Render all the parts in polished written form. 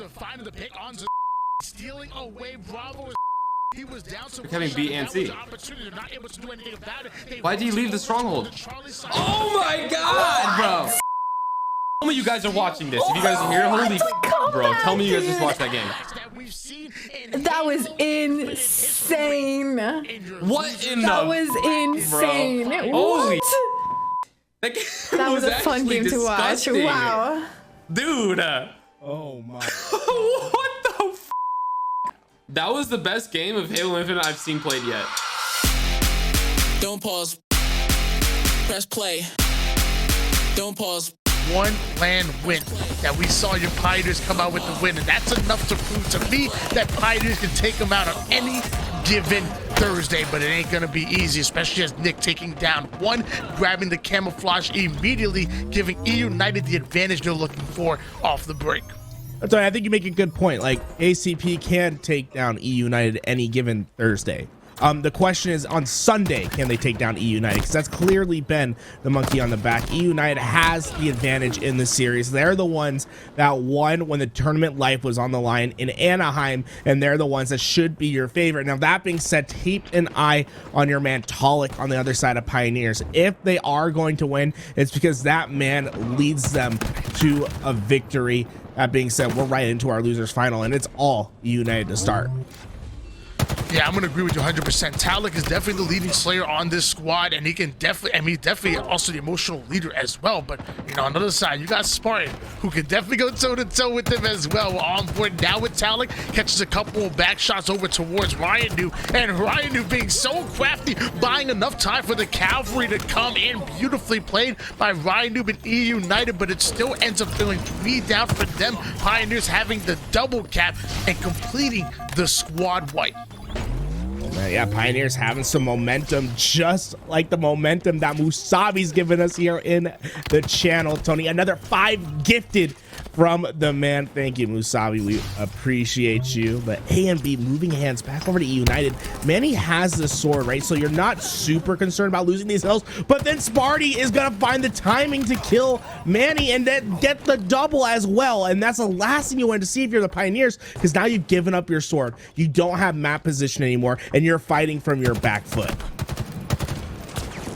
to find the pick on stealing away Bravo. He was down so having B and C. Why did he leave the stronghold? Oh my god, bro. Tell me you guys are watching this. If you guys are here, holy bro, tell me you guys just watched that game. That was insane. What in that the was insane. Bro. Holy that was a fun game to watch. Wow. Dude. Oh my. What the f? That was the best game of Halo Infinite I've seen played yet. Don't pause. Press play. Don't pause. One land win that we saw your Pioneers come out with the win, and that's enough to prove to me that Pioneers can take them out on any given Thursday, but it ain't gonna be easy, especially as Nick taking down one, grabbing the camouflage immediately, giving eUnited the advantage they're looking for off the break. I think you make a good point. Like, ACP can take down eUnited any given Thursday. The question is, on Sunday, can they take down eUnited? Because that's clearly been the monkey on the back. eUnited has the advantage in the series. They're the ones that won when the tournament life was on the line in Anaheim, and they're the ones that should be your favorite. Now, that being said, keep an eye on your man Talik on the other side of Pioneers. If they are going to win, it's because that man leads them to a victory. That being said, we're right into our losers final, and it's all eUnited to start. Yeah, I'm gonna agree with you 100%. Talik is definitely the leading slayer on this squad, and he can definitely, I mean, definitely also the emotional leader as well. But you know, on the other side, you got Spartan, who can definitely go toe to toe with him as well. We're on board now with Talik, catches a couple of back shots over towards Ryan Noob, and Ryan Noob being so crafty, buying enough time for the cavalry to come in. Beautifully played by Ryan Noob and eUnited, but it still ends up feeling 3 down for them. Pioneers having the double cap and completing the squad wipe. Yeah, Pioneers having some momentum, just like the momentum that Musabi's given us here in the channel, Tony. Another 5 gifted from the man. Thank you, Musabi. We appreciate you. But A and B moving hands back over to eUnited. Manny has the sword, right? So you're not super concerned about losing these hills. But then Sparty is going to find the timing to kill Manny and then get the double as well. And that's the last thing you want to see if you're the Pioneers, because now you've given up your sword. You don't have map position anymore, and you're fighting from your back foot.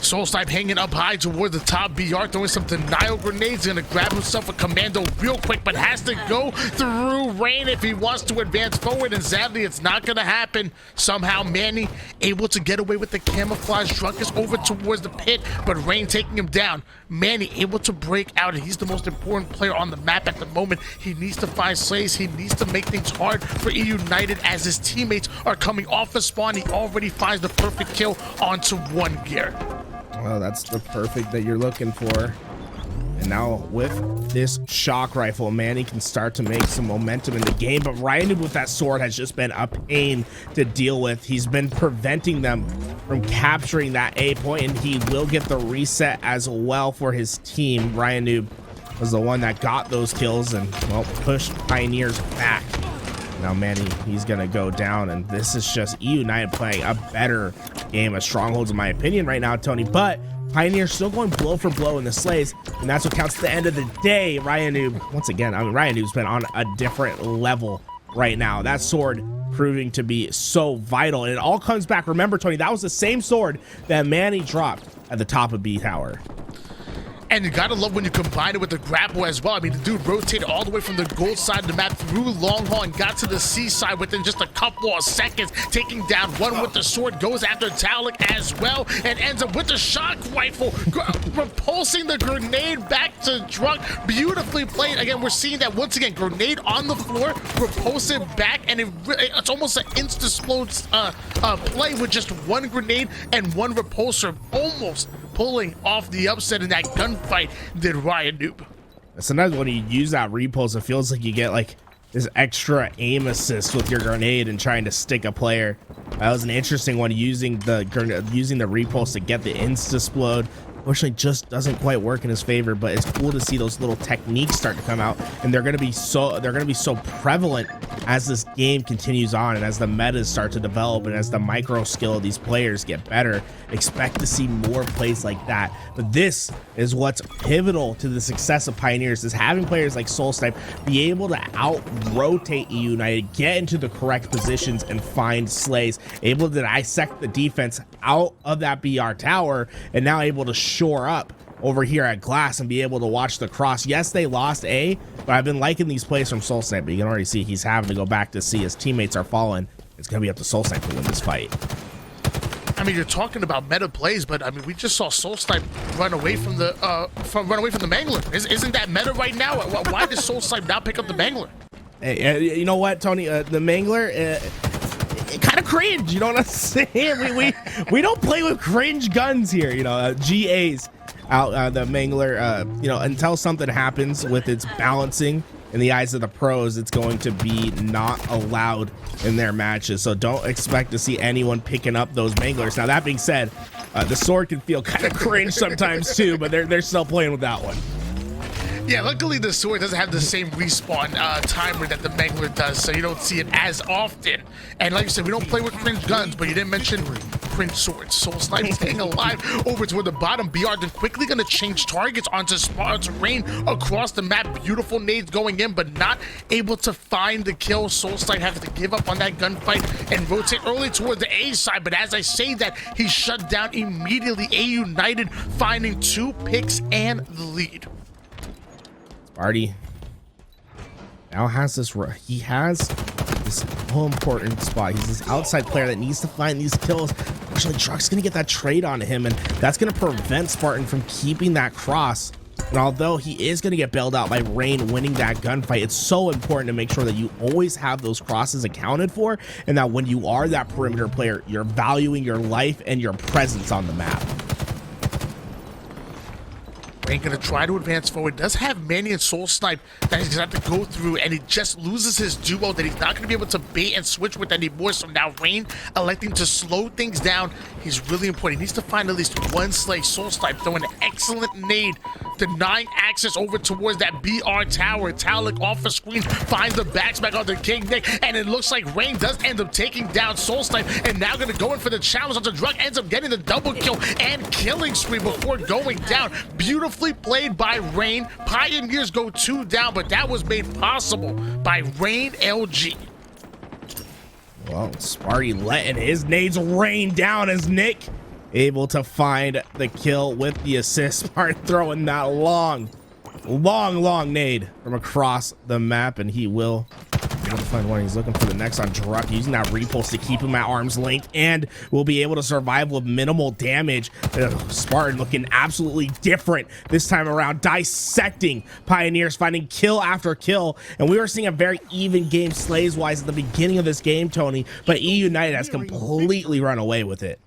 Soulsnipe hanging up high toward the top. BR throwing some denial grenades. Gonna grab himself a commando real quick, but has to go through Rain if he wants to advance forward, and sadly it's not gonna happen. Somehow Manny able to get away with the camouflage. Drunkus over towards the pit, but Rain taking him down. Manny able to break out, and he's the most important player on the map at the moment. He needs to find slays. He needs to make things hard for eUnited as his teammates are coming off of spawn. He already finds the perfect kill onto 1 gear. Well, that's the perfect that you're looking for. And now with this shock rifle, Manny can start to make some momentum in the game. But Ryan with that sword has just been a pain to deal with. He's been preventing them from capturing that A point, and he will get the reset as well for his team. Ryan Noob was the one that got those kills and, well, pushed Pioneers back. Now Manny, he's gonna go down, and this is just eUnited playing a better game of Strongholds in my opinion right now, Tony. But Pioneers still going blow for blow in the slays, and that's what counts at the end of the day. Ryan Noob, once again, I mean, Ryan Noob's been on a different level right now. That sword proving to be so vital, and it all comes back. Remember, Tony, that was the same sword that Manny dropped at the top of B Tower. And you gotta love when you combine it with the grapple as well. I mean, the dude rotated all the way from the gold side of the map through Long Haul and got to the C side within just a couple of seconds, taking down one with the sword, goes after Talik as well, and ends up with the shock rifle, repulsing the grenade back to Drunk. Beautifully played. Again, we're seeing that once again, grenade on the floor, repulsive back, and it's almost an insta-explode play with just 1 grenade and 1 repulsor, almost pulling off the upset in that gunfight did Ryan Noob. Sometimes when you use that repulse, it feels like you get like this extra aim assist with your grenade and trying to stick a player. That was an interesting one, using the repulse to get the insta-explode. Unfortunately, just doesn't quite work in his favor, but it's cool to see those little techniques start to come out, and they're going to be so prevalent as this game continues on and as the metas start to develop and as the micro skill of these players get better, expect to see more plays like that. But this is what's pivotal to the success of Pioneers, is having players like Soulsnipe be able to out-rotate eUnited, get into the correct positions and find slays, able to dissect the defense out of that BR tower, and now able to shore up over here at Glass and be able to watch the cross. Yes, they lost A, but I've been liking these plays from Soulsnipe, but you can already see he's having to go back to C. His teammates are falling. It's going to be up to Soulsnipe to win this fight. I mean, you're talking about meta plays, but I mean, we just saw Soulsnipe run away from the Mangler. Isn't that meta right now? Why does Soulsnipe not pick up the Mangler? Hey, you know what, Tony? The Mangler, kind of cringe. You know what I'm saying? We don't play with cringe guns here. You know, GAs out the Mangler. You know, until something happens with its balancing in the eyes of the pros, it's going to be not allowed in their matches. So don't expect to see anyone picking up those Manglers. Now that being said, the sword can feel kind of cringe sometimes too, but they're still playing with that one. Yeah, luckily the sword doesn't have the same respawn timer that the Mangler does, so you don't see it as often. And like you said, we don't play with cringe guns, but you didn't mention cringe swords. Soulsnipe staying alive over toward the bottom. BR then quickly going to change targets onto Spartan's Rain across the map. Beautiful nades going in, but not able to find the kill. Soulsnipe has to give up on that gunfight and rotate early toward the A side, but as I say that, he's shut down immediately. eUnited finding 2 picks and the lead. Sparty now has this, he has this whole important spot. He's this outside player that needs to find these kills. Unfortunately, Truck's gonna get that trade onto him, and that's gonna prevent Spartan from keeping that cross. And although he is gonna get bailed out by Rain winning that gunfight, it's so important to make sure that you always have those crosses accounted for, and that when you are that perimeter player, you're valuing your life and your presence on the map. Rain gonna try to advance forward. Does have Manny and Soulsnipe that he's gonna have to go through, and he just loses his duo that he's not gonna be able to bait and switch with anymore. So now Rain electing to slow things down. He's really important. He needs to find at least one slay. Soulsnipe throwing an excellent nade, denying access over towards that BR tower. Talik off the screen finds the backsmack on the King Nick, and it looks like Rain does end up taking down Soulsnipe, and now gonna go in for the challenge onto Drug. Ends up getting the double kill and killing spree before going down. Beautifully played by Rain. Pioneers go 2 down, but that was made possible by Rain LG. Well, Sparty letting his nades rain down as Nick able to find the kill with the assist. Sparty throwing that long nade from across the map, and he will be able to find one. He's looking for the next on Druck, using that repulse to keep him at arm's length, and will be able to survive with minimal damage. Spartan looking absolutely different this time around, dissecting Pioneers, finding kill after kill, and we were seeing a very even game slays wise at the beginning of this game, Tony, but eUnited has completely run away with it.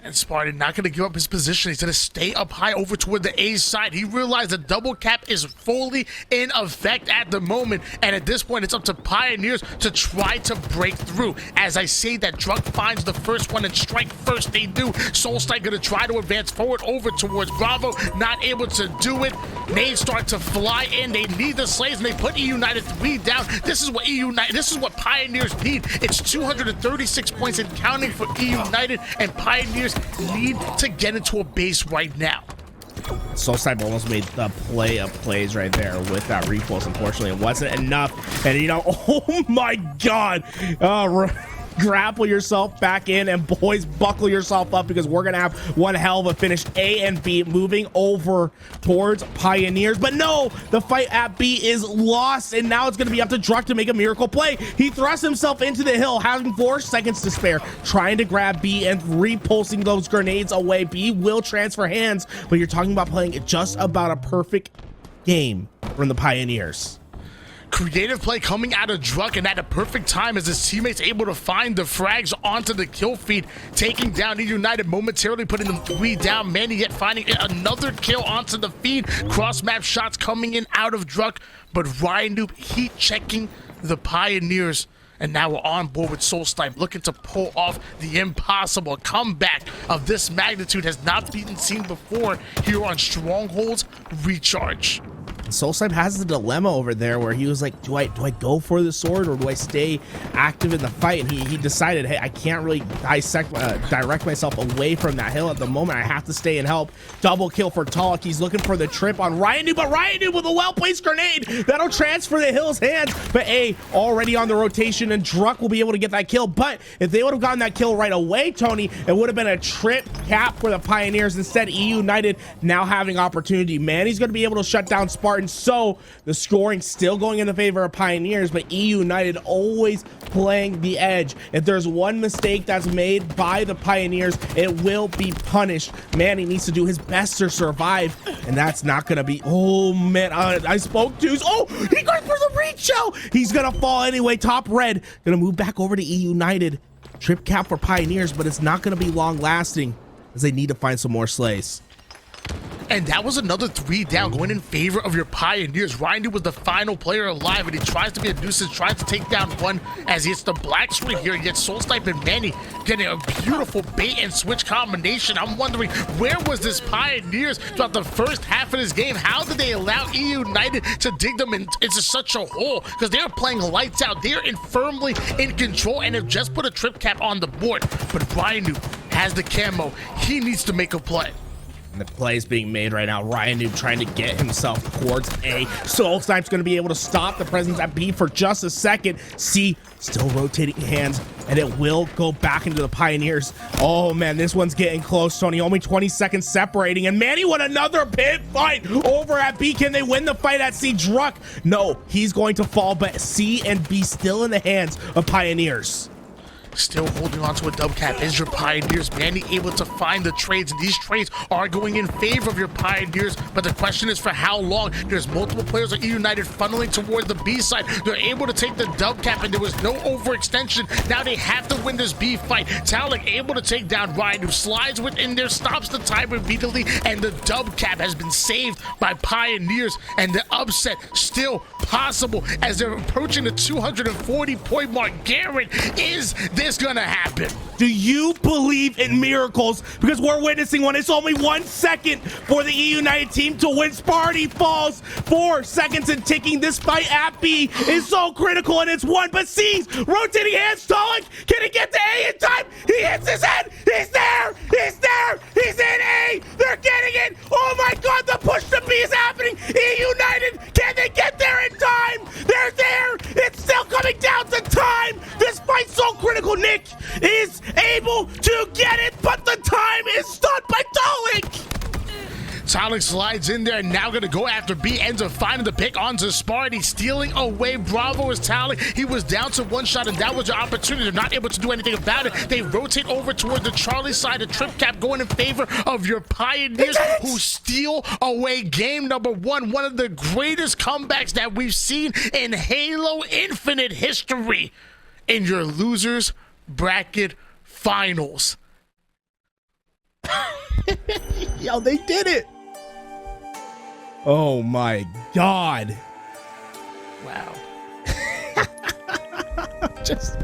And Spartan not going to give up his position. He's going to stay up high over toward the A side. He realized the double cap is fully in effect at the moment. And at this point, it's up to Pioneers to try to break through. As I say that, Drunk finds the first one and strike first. They do. Soulsnipe going to try to advance forward over towards Bravo. Not able to do it. Nades start to fly in. They need the slays, and they put eUnited 3 down. This is what Pioneers need. It's 236 points and counting for eUnited, and Pioneers need to get into a base right now. Soulsnipe almost made the play of plays right there with that repulse. Unfortunately, it wasn't enough. And you know, oh my God. Grapple yourself back in, and boys, buckle yourself up, because we're gonna have one hell of a finish. A and B moving over towards Pioneers, but no, the fight at B is lost, and now it's gonna be up to Druck to make a miracle play. He thrusts himself into the hill, having 4 seconds to spare, trying to grab B and repulsing those grenades away. B will transfer hands, but you're talking about playing just about a perfect game from the Pioneers. Creative play coming out of Druck, and at a perfect time as his teammates able to find the frags onto the kill feed, taking down eUnited, momentarily putting them 3 down. Manny yet finding another kill onto the feed. Cross map shots coming in out of Druck, but Ryan Noob heat checking the Pioneers. And now we're on board with Soulsnipe, looking to pull off the impossible. Comeback of this magnitude has not been seen before here on Stronghold's Recharge. Soulsnipe has the dilemma over there where he was like, do I go for the sword or do I stay active in the fight? And he decided, hey, I can't really direct myself away from that hill at the moment. I have to stay and help. Double kill for Talik. He's looking for the trip on Ryan, but Ryan with a well-placed grenade that'll transfer the hill's hands. But A already on the rotation, and Druck will be able to get that kill. But if they would have gotten that kill right away, Tony, it would have been a trip cap for the Pioneers. Instead, eUnited now having opportunity. Manny's going to be able to shut down Spartan. So the scoring still going in the favor of Pioneers, but eUnited always playing the edge. If there's one mistake that's made by the Pioneers, it will be punished. Manny needs to do his best to survive, and that's not going to be... Oh, man, I spoke to... Oh, he goes for the reach shell. He's going to fall anyway. Top red. Going to move back over to eUnited. Trip cap for Pioneers, but it's not going to be long lasting as they need to find some more slays. And that was another 3 down going in favor of your Pioneers. Ryan was the final player alive, and he tries to be a nuisance, tries to take down one as he hits the black screen here. He gets Soulsnipe and Manny getting a beautiful bait and switch combination. I'm wondering, where was this Pioneers throughout the first half of this game? How did they allow eUnited to dig them into such a hole? Because they're playing lights out. They're firmly in control and have just put a trip cap on the board. But Ryan has the camo. He needs to make a play. And the play is being made right now. Ryan Noob trying to get himself towards A. Soulsnipe's going to be able to stop the presence at B for just a second. C still rotating hands, and it will go back into the Pioneers. Oh, man, this one's getting close, Tony. Only 20 seconds separating, and Manny won another pit fight over at B. Can they win the fight at C? Druck, no, he's going to fall, but C and B still in the hands of Pioneers. Still holding on to a dub cap is your Pioneers. Manny able to find the trades, and these trades are going in favor of your Pioneers, but the question is for how long. There's multiple players at eUnited funneling toward the B side. They're able to take the dub cap, and there was no overextension. Now they have to win this B fight. Talik able to take down Ryan, who slides within there, stops the timer immediately, and the dub cap has been saved by Pioneers, and the upset still possible as they're approaching the 240 point mark. Garrett, is this gonna happen? Do you believe in miracles? Because we're witnessing one. It's only 1 second for the eUnited team to win. Sparty falls. 4 seconds and ticking. This fight at B is so critical, and it's won. But C's rotating hands. Talik, can he get to A in time? He hits his head. He's there. He's there. He's in A. They're getting it. Oh my God, the push to B is happening. eUnited, can they get there in time? They're there. It's still coming down to time. This fight's so critical. Nick is able to get it, but the time is stopped by Talik. Talik slides in there and now going to go after B. Ends up finding the pick onto Sparty, stealing away. Bravo is Talik. He was down to 1 shot, and that was your opportunity. They're not able to do anything about it. They rotate over toward the Charlie side. The trip cap going in favor of your Pioneers, who steal away game number 1. One of the greatest comebacks that we've seen in Halo Infinite history in your losers bracket finals. Yo, they did it. Oh my God. Wow. Just,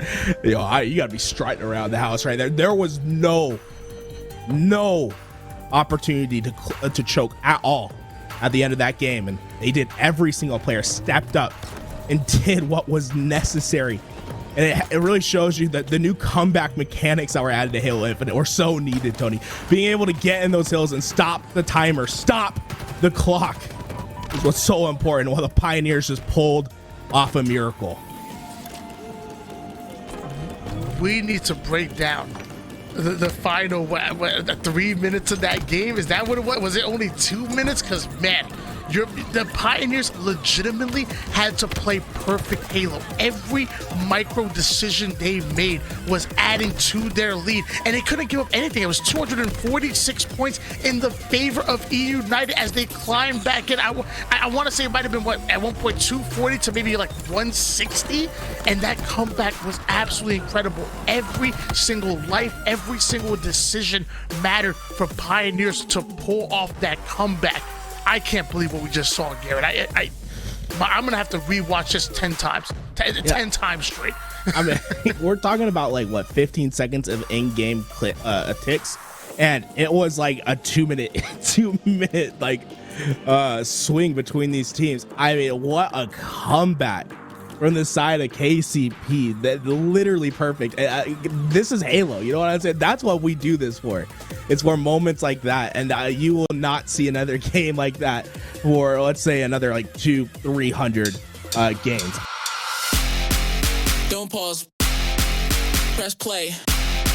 you gotta be strutting around the house right there. There was no opportunity to choke at all at the end of that game, and they did. Every single player stepped up and did what was necessary. And it really shows you that the new comeback mechanics that were added to Halo Infinite were so needed, Tony. Being able to get in those hills and stop the timer, stop the clock is what's so important, while the Pioneers just pulled off a miracle. We need to break down the final 3 minutes of that game. Is that what it was? Was it only 2 minutes? Because, man, the Pioneers legitimately had to play perfect Halo. Every micro decision they made was adding to their lead, and they couldn't give up anything. It was 246 points in the favor of eUnited as they climbed back in. I want to say it might have been, at one point 240 to maybe like 160, and that comeback was absolutely incredible. Every single life, every single decision mattered for Pioneers to pull off that comeback. I can't believe what we just saw, Garrett. I'm gonna have to rewatch this 10 times, 10 times straight. I mean, we're talking about like what, 15 seconds of in-game ticks, and it was like a 2 minute like swing between these teams. I mean, what a comeback from the side of KCP. That literally perfect. This is Halo, you know what I'm saying? That's what we do this for. It's for moments like that, and you will not see another game like that for, let's say, another like 200-300 games. Don't pause. Press play.